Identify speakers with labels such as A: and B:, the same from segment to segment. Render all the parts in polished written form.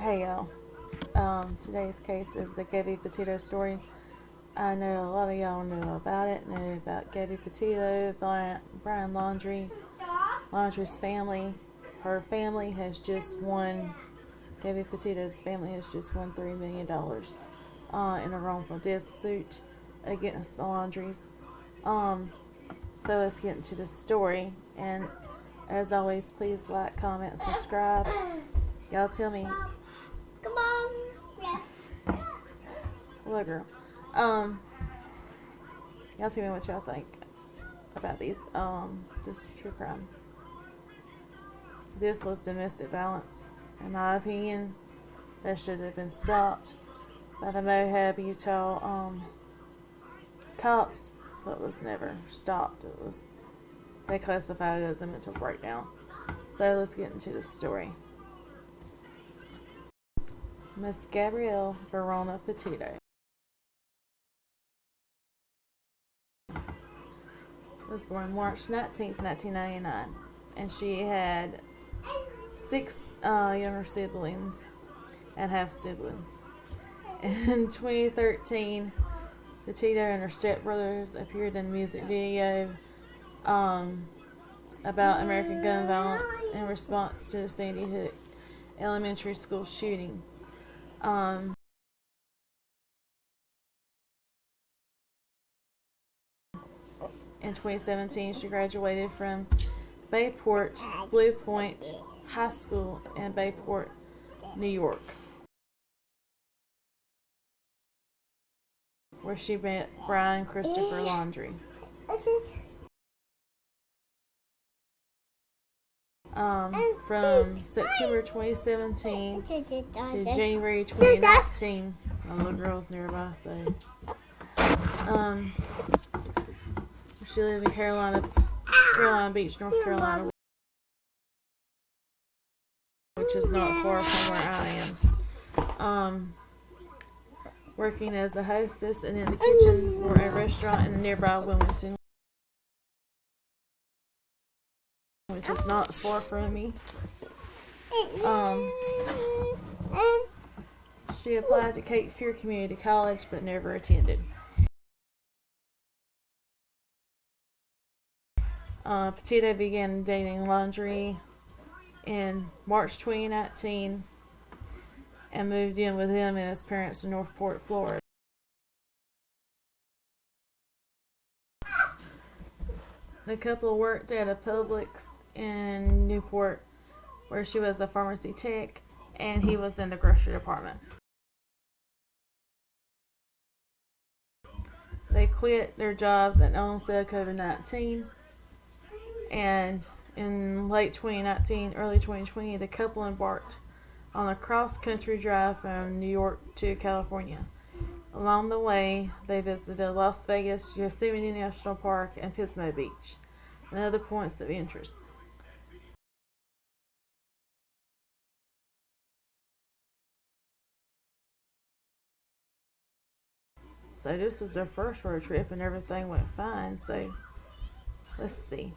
A: Hey y'all. Today's case is the Gabby Petito story. I know a lot of y'all know about it, know about Gabby Petito, Brian Laundrie's family. Her family has just won, Gabby Petito's family has just won $3 million in a wrongful death suit against the Laundries. So let's get into the story. And as always, please like, comment, subscribe. Y'all tell me.
B: Come on. Yeah.
A: Hello, girl. Y'all tell me what y'all think about this true crime. This was domestic violence. In my opinion, that should have been stopped by the Moab, Utah cops, but was never stopped. They classified it as a mental breakdown. So let's get into the story. Miss Gabrielle Verona Petito was born March 19th, 1999, and she had 6 younger siblings and half-siblings. In 2013, Petito and her stepbrothers appeared in a music video about American gun violence in response to the Sandy Hook elementary school shooting. In 2017, she graduated from Bayport Blue Point High School in Bayport, New York, where she met Brian Christopher Laundrie. From September 2017 to January 2019, my little girl's nearby, so she lived in Carolina Beach, North Carolina, which is not far from where I am. Working as a hostess and in the kitchen for a restaurant in nearby Wilmington, which is not far from me. She applied to Cape Fear Community College but never attended. Petito began dating Laundrie in March 2019 and moved in with him and his parents in Northport, Florida. The couple worked at a Publix in Newport, where she was a pharmacy tech and he was in the grocery department. They quit their jobs at onset of COVID-19, and in late 2019, early 2020, the couple embarked on a cross-country drive from New York to California. Along the way, they visited Las Vegas, Yosemite National Park, and Pismo Beach, and other points of interest. So this was their first road trip and everything went fine. So let's see.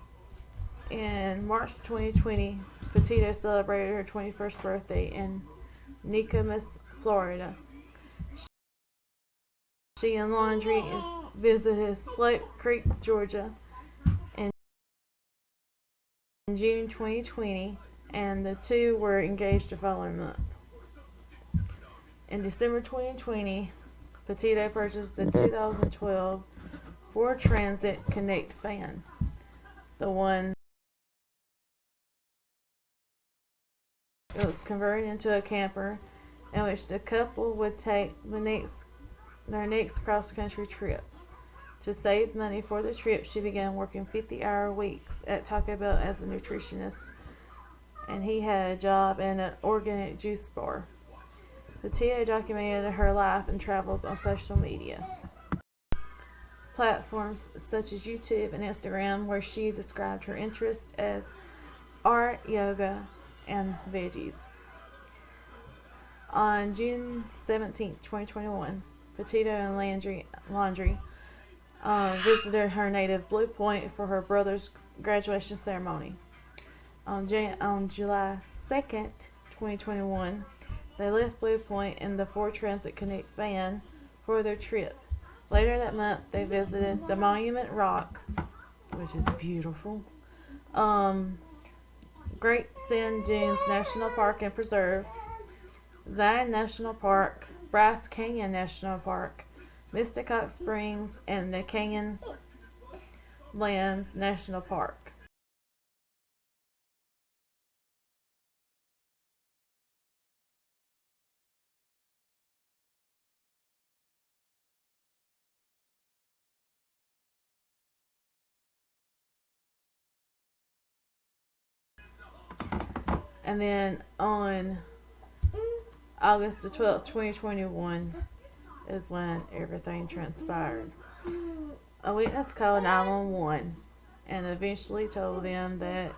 A: In March 2020, Petito celebrated her 21st birthday in Nicomas, Florida. She and Laundrie visited Slope Creek, Georgia in June 2020, and the two were engaged the following month. In December 2020, Petito purchased the 2012 Ford Transit Connect van, the one it was converted into a camper, in which the couple would take their next cross-country trip. To save money for the trip, she began working 50-hour weeks at Taco Bell as a nutritionist, and he had a job in an organic juice bar. Petito documented her life and travels on social media platforms such as YouTube and Instagram, where she described her interests as art, yoga, and veggies. On June 17, 2021, Petito and Laundrie visited her native Blue Point for her brother's graduation ceremony. On July 2nd, 2021, They left Blue Point in the Ford Transit Connect van for their trip. Later that month, they visited the Monument Rocks, which is beautiful, Great Sand Dunes National Park and Preserve, Zion National Park, Bryce Canyon National Park, Mystic Hot Springs, and the Canyonlands National Park. And then on August the 12th, 2021 is when everything transpired. A witness called 911 and eventually told them that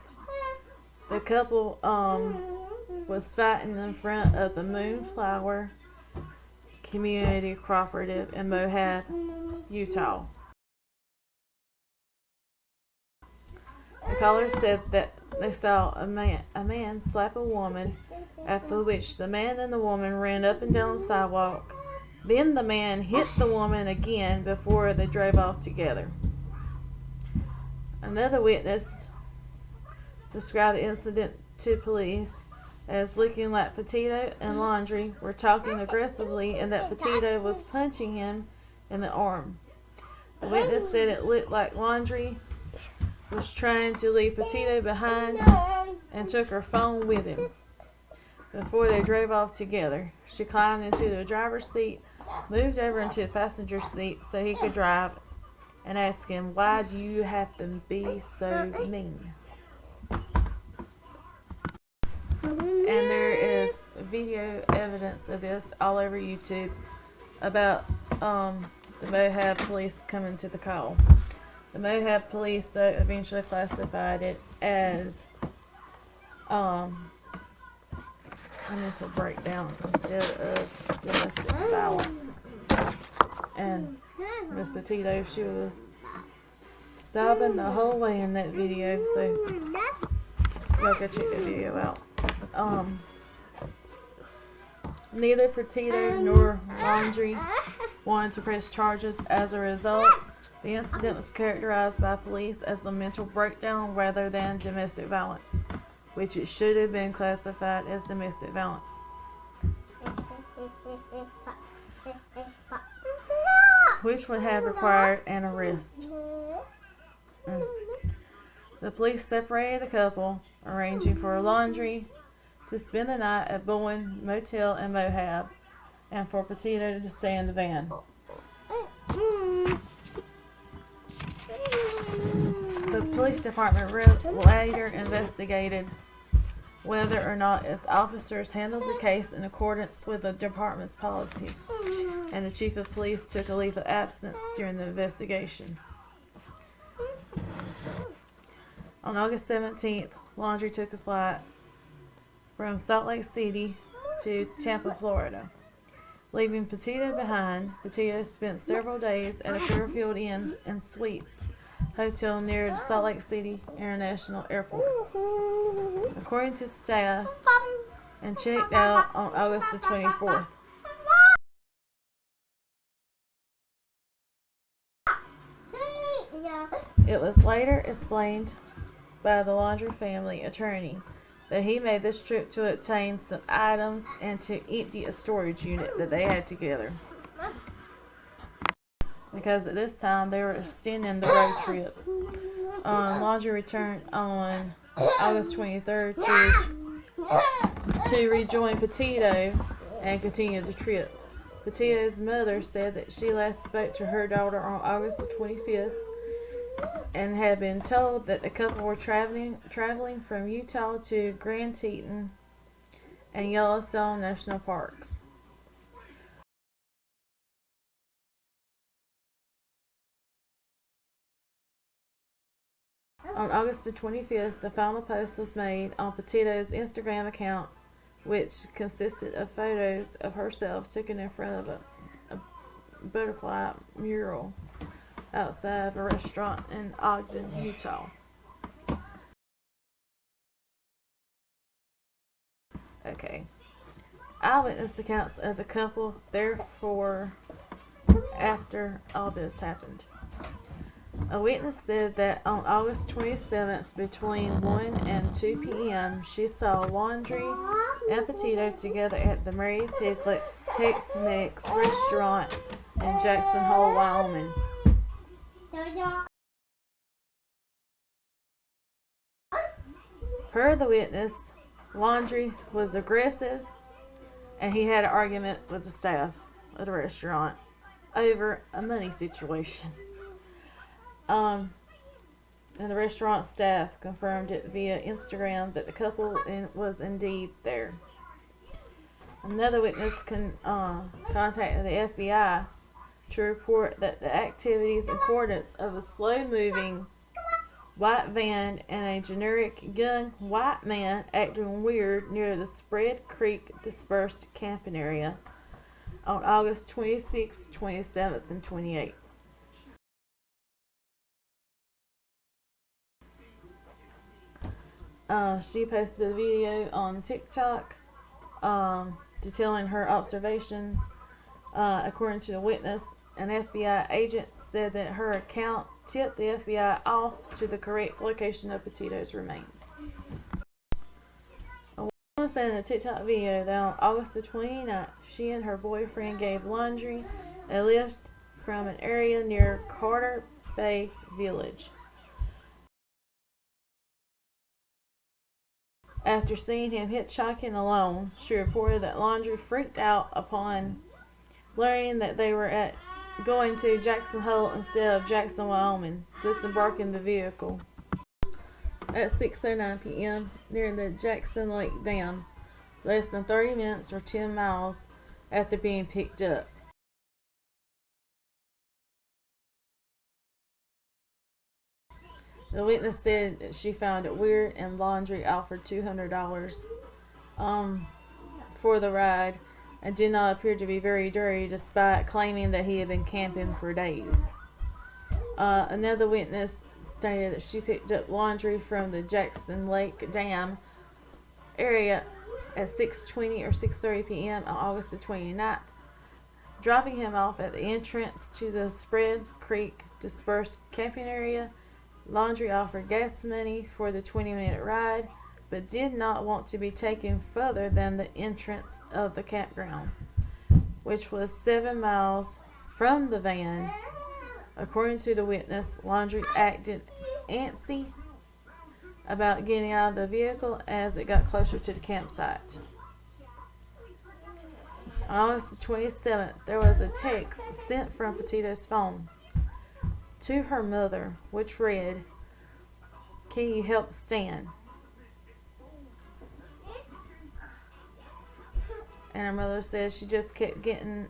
A: the couple was fighting in front of the Moonflower Community Cooperative in Moab, Utah. The caller said that they saw a man slap a woman, after which the man and the woman ran up and down the sidewalk. Then the man hit the woman again before they drove off together. Another witness described the incident to police as looking like Petito and Laundrie were talking aggressively and that Petito was punching him in the arm. The witness said it looked like Laundrie was trying to leave Petito behind and took her phone with him. Before they drove off together, she climbed into the driver's seat, moved over into the passenger seat so he could drive, and asked him, "Why do you have to be so mean?" And there is video evidence of this all over YouTube about the Moab police coming to the call. The Moab police, though, eventually classified it as a mental breakdown instead of domestic violence. And Miss Petito, she was sobbing the whole way in that video, so y'all go check the video out. Neither Petito nor Laundrie wanted to press charges. As a result, the incident was characterized by police as a mental breakdown rather than domestic violence, which it should have been classified as domestic violence. Which would have required an arrest. The police separated the couple, arranging for Laundrie to spend the night at Bowen Motel in Moab, and for Petito to stay in the van. The police department later investigated whether or not its officers handled the case in accordance with the department's policies, and the chief of police took a leave of absence during the investigation. On August 17th, Laundrie took a flight from Salt Lake City to Tampa, Florida. Leaving Petito behind, Petito spent several days at a Fairfield Inn and Suites hotel near the Salt Lake City International Airport, according to staff, and checked out on August the 24th. It was later explained by the Laundrie family attorney that he made this trip to obtain some items and to empty a storage unit that they had together, because at this time they were extending the road trip. Laundrie returned on August 23rd to rejoin Petito and continue the trip. Petito's mother said that she last spoke to her daughter on August the 25th and had been told that the couple were traveling from Utah to Grand Teton and Yellowstone National Parks. On August the 25th, the final post was made on Petito's Instagram account, which consisted of photos of herself taken in front of a butterfly mural outside of a restaurant in Ogden, Utah. Okay. Eyewitness accounts of the couple, therefore, after all this happened. A witness said that on August 27th, between 1 and 2 p.m., she saw Laundrie and Petito together at the Mary Piglet's Tex-Mex restaurant in Jackson Hole, Wyoming. Per the witness, Laundrie was aggressive and he had an argument with the staff at the restaurant over a money situation. And the restaurant staff confirmed it via Instagram that the couple was indeed there. Another witness contacted the FBI to report that the activities and coordinates of a slow-moving white van and a generic young white man acting weird near the Spread Creek dispersed camping area on August 26th, 27th, and 28th. She posted a video on TikTok detailing her observations. According to the witness, an FBI agent said that her account tipped the FBI off to the correct location of Petito's remains. A woman said in a TikTok video that on August the 29th, she and her boyfriend gave Laundrie a lift from an area near Carter Bay Village. After seeing him hitchhiking alone, she reported that Laundrie freaked out upon learning that they were going to Jackson Hole instead of Jackson, Wyoming, disembarking the vehicle at 6:09 p.m. near the Jackson Lake Dam, less than 30 minutes or 10 miles after being picked up. The witness said that she found it weird and Laundrie offered $200 for the ride and did not appear to be very dirty despite claiming that he had been camping for days. Another witness stated that she picked up Laundrie from the Jackson Lake Dam area at 6:20 or 6:30 p.m. on August the 29th, dropping him off at the entrance to the Spread Creek dispersed camping area. Laundrie offered gas money for the 20-minute ride, but did not want to be taken further than the entrance of the campground, which was 7 miles from the van. According to the witness, Laundrie acted antsy about getting out of the vehicle as it got closer to the campsite. On August the 27th, there was a text sent from Petito's phone to her mother, which read, "Can you help Stan?" And her mother said she just kept getting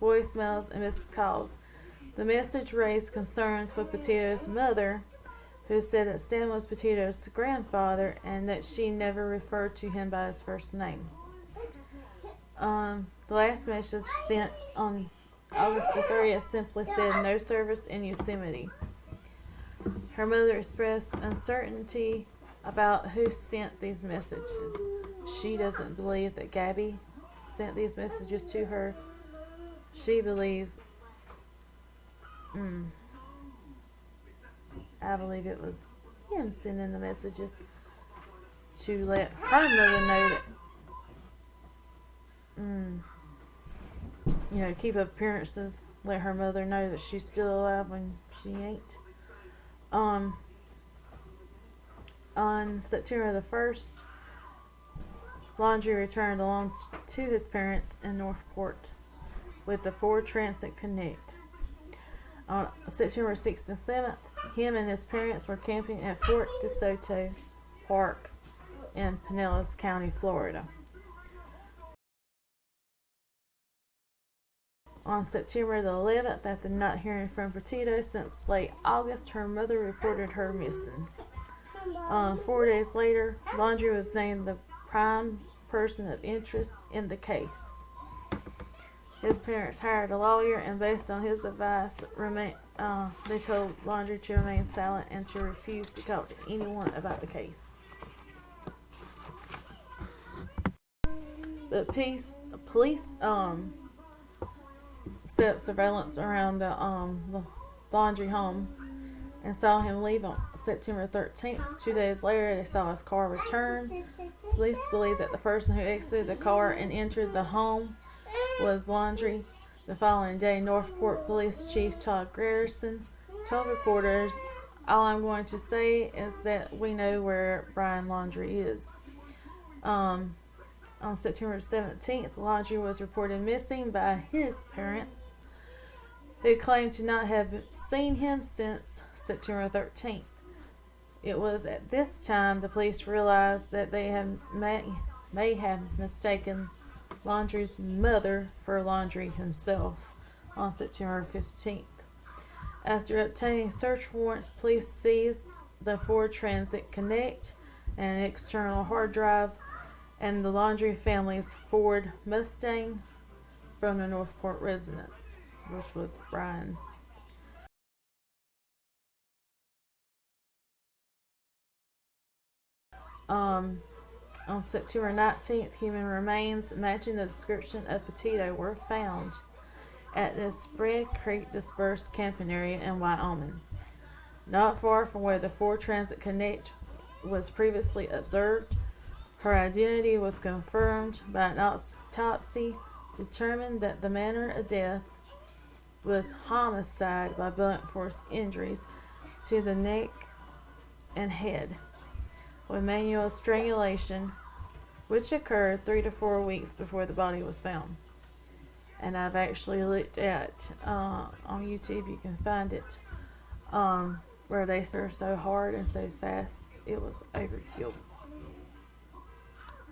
A: voicemails and missed calls. The message raised concerns with Petito's mother, who said that Stan was Petito's grandfather and that she never referred to him by his first name. The last message sent on August the 30th simply said, "No service in Yosemite." Her mother expressed uncertainty about who sent these messages. She doesn't believe that Gabby sent these messages to her. She believes, I believe it was him sending the messages to let her mother know that, keep appearances, let her mother know that she's still alive when she ain't. On September the 1st, Laundrie returned along to his parents in Northport with the Ford Transit Connect. On September 6th and 7th, him and his parents were camping at Fort DeSoto Park in Pinellas County, Florida. On September the 11th, after not hearing from Petito since late August, her mother reported her missing. 4 days later, Laundrie was named the prime person of interest in the case. His parents hired a lawyer, and based on his advice, they told Laundrie to remain silent and to refuse to talk to anyone about the case. But police set up surveillance around the laundry home and saw him leave on September 13th. 2 days later, they saw his car return. Police believe that the person who exited the car and entered the home was Laundrie. The following day, Northport Police Chief Todd Garrison told reporters, "All I'm going to say is that we know where Brian Laundrie is." On September 17th, Laundrie was reported missing by his parents, who claimed to not have seen him since September 13th. It was at this time the police realized that they may have mistaken Laundrie's mother for Laundrie himself on September 15th. After obtaining search warrants, police seized the Ford Transit Connect and an external hard drive and the Laundrie family's Ford Mustang from the Northport residence, which was Brian's. On September 19th, human remains matching the description of Petito were found at the Spread Creek dispersed camping area in Wyoming, not far from where the Ford Transit Connect was previously observed. Her identity was confirmed by an autopsy, determined that the manner of death was homicide by blunt force injuries to the neck and head, with manual strangulation, which occurred 3 to 4 weeks before the body was found. And I've actually looked at on YouTube, you can find it, where they serve so hard and so fast it was overkill.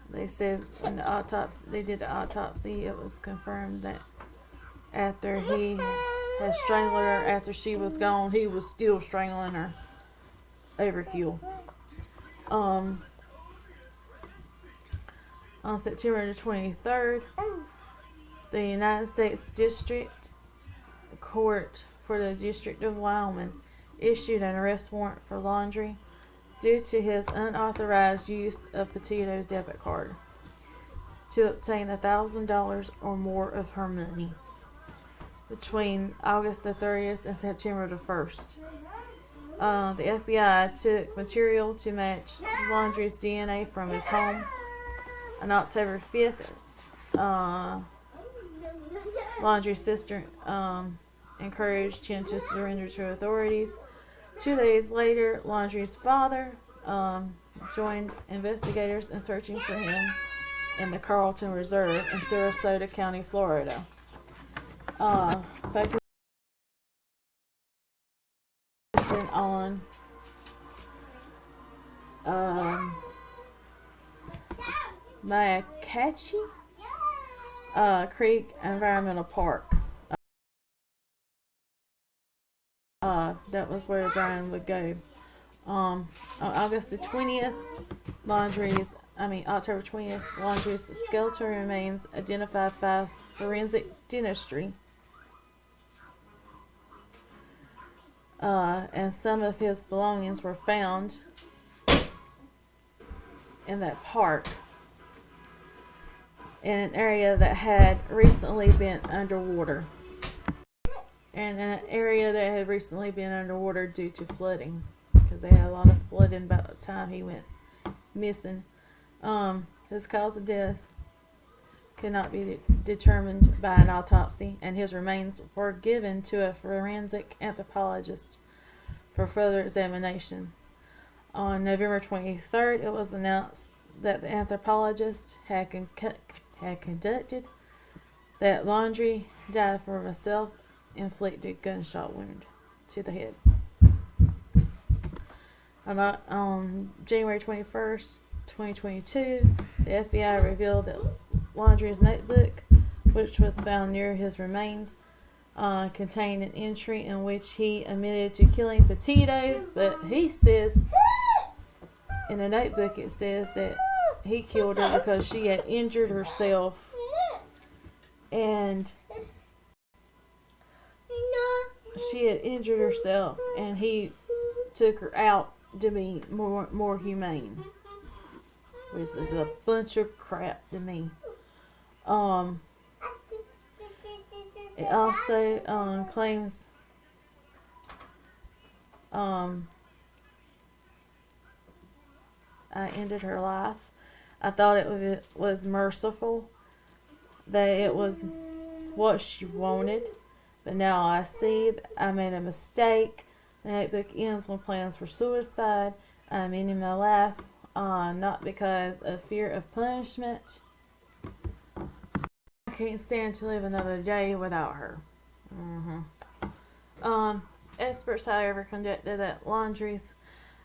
A: They said when they did the autopsy, it was confirmed that after he had strangled her, after she was gone, he was still strangling her. Overkill. On September the 23rd, the United States District Court for the District of Wyoming issued an arrest warrant for Laundrie due to his unauthorized use of Petito's debit card to obtain $1,000 or more of her money between August the 30th and September the 1st. The FBI took material to match Laundrie's DNA from his home. On October 5th, Laundrie's sister encouraged him to surrender to authorities. 2 days later, Laundrie's father joined investigators in searching for him in the Carlton Reserve in Sarasota County, Florida. Focusing on Myakatchee Creek Environmental Park. That was where Brian would go. On August the 20th, October 20th, Laundrie's skeletal remains identified by forensic dentistry. And some of his belongings were found in that park in an area that had recently been underwater. And in an area that had recently been underwater due to flooding, because they had a lot of flooding about the time he went missing. His cause of death could not be determined by an autopsy, and his remains were given to a forensic anthropologist for further examination. On November 23rd, it was announced that the anthropologist had conducted that Laundrie died from a self-inflicted gunshot wound to the head. On January 21st, 2022, the FBI revealed that Laundrie's notebook, which was found near his remains, contained an entry in which he admitted to killing Petito, but he says in the notebook it says that he killed her because she had injured herself, and he took her out to be more humane, which is a bunch of crap to me. It also claims I ended her life. I thought it was merciful, that it was what she wanted, but now I see I made a mistake. The notebook ends with plans for suicide. I'm ending my life, not because of fear of punishment. I can't stand to live another day without her. Experts, however, conjecture that Laundrie's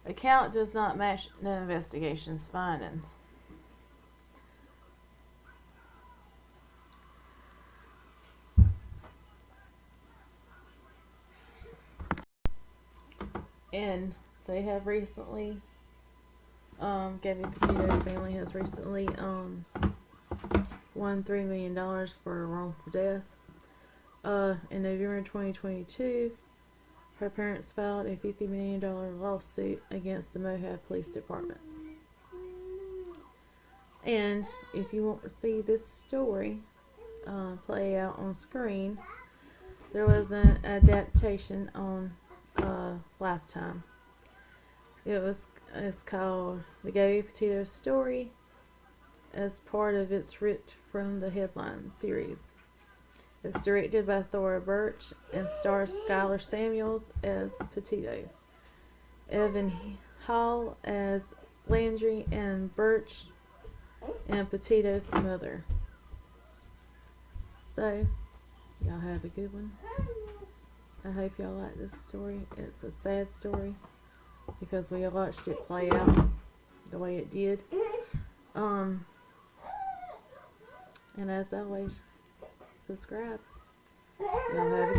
A: account does not match the investigation's findings. And they have recently, Gabby Petito's family has recently won $3 million for a wrongful death. In November 2022, her parents filed a $50 million lawsuit against the Moab Police Department. And if you want to see this story play out on screen, there was an adaptation on Lifetime. It's called The Gabby Petito Story, as part of its Ripped from the Headline series. It's directed by Thora Birch and stars Skylar Samuels as Petito, Evan Hall as Landry, and Birch and Petito's mother. So, y'all have a good one. I hope y'all like this story. It's a sad story because we watched it play out the way it did. And as always, subscribe. Y'all have a